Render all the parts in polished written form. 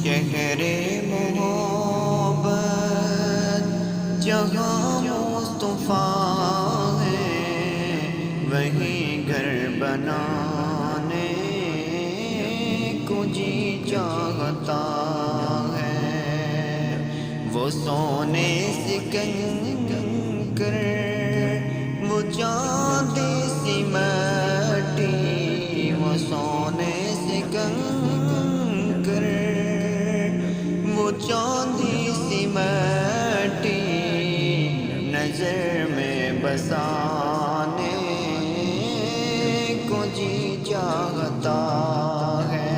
شہر محبت جہاں مصطفیٰ ہے، وہیں گھر بنانے کو جی چاہتا ہے۔ وہ سونے سے کنکر، وہ چاندی سی مٹی، وہ سونے سے کنکر، وہ چاندی سی مٹی، نظر میں بسانے کو جی چاہتا ہے۔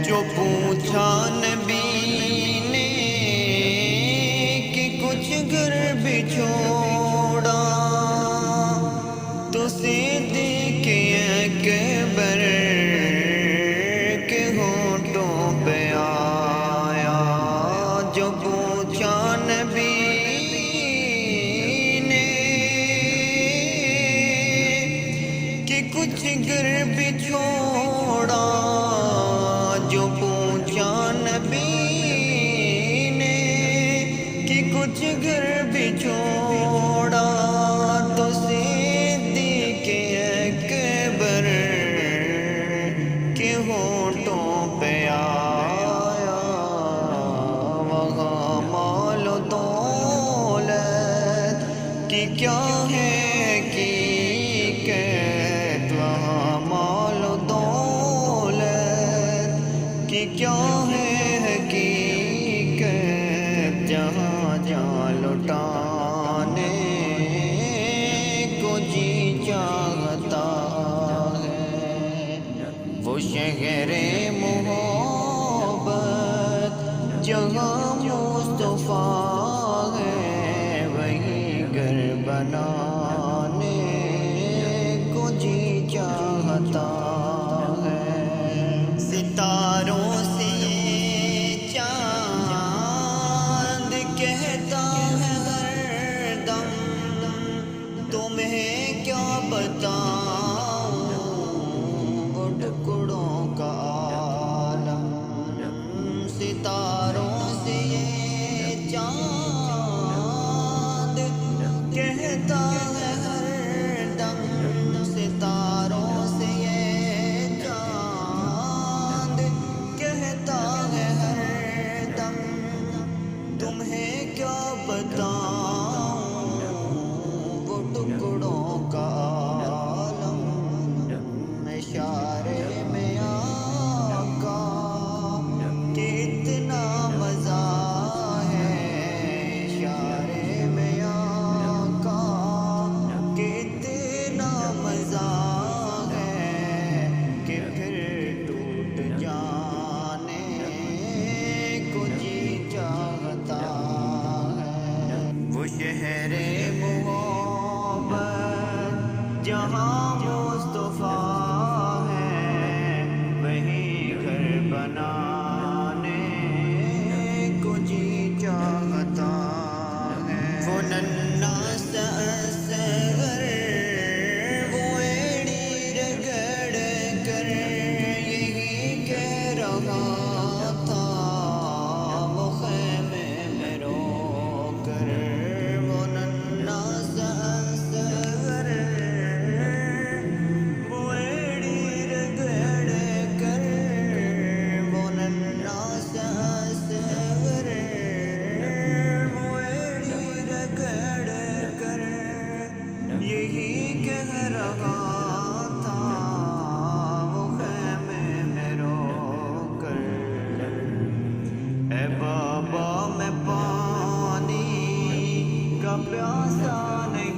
جو پوچھا نبی نے کہ کچھ گھر بھی چھوڑا، تو صدیق اکبر کے ہونٹوں پہ آیا۔ جو پوچھا نبی نے کہ کچھ گھر بھی چھوڑا، جو پوچھا نبی نے کہ کچھ گھر بھی چھوڑا، تو صدیق اکبر کے ہونٹوں پہ آیا۔ وہاں مال و دولت کی کیا ہے حقیقت، وہاں مال و دولت کی کیا ہے حقیقت، جہاں جان لٹانے کو جی چاہتا ہے۔ وہ شہر محبت جہاں مصطفیٰ ہے، وہیں گھر بنانے کو جی چاہتا ہے۔ ستاروں سے یہ چاند کہتا ہے ہر دم، تمہیں کیا بتاؤں وہ ٹکڑوں کا عالم۔ ستاروں سے یہ چاند کہتا ہے ہر دم، ستاروں سے یہ چاند کہتا ہے ہر دم، تمہیں کیا بتاؤں وہ ٹکڑوں کا عالم۔ اشارے میں آقا کہ اتنا مزہ ہے، اشارے میں آقا کہ اتنا مزہ ہے، کہ پھر ٹوٹ جانے کو جی چاہتا ہے۔ وہ شہر محبت جہاں مصطفیٰ ہے، وہیں گھر بنانے کو جی چاہتا ہے۔ وہ ننھا سا اصغر، وہ ایڑی رگڑ کر یہی کہہ رہا تھا، وہ خیمے میں رو کر۔ وہ ننھا سا اصغر، وہ ایڑی رگڑ کر، وہ ننھا سا اصغر، وہ ایڑی رگڑ کر یہی کہہ رہا تھا، وہ خیمے میں رو کر۔ اے بابا میں پانی کا پیاسا نہیں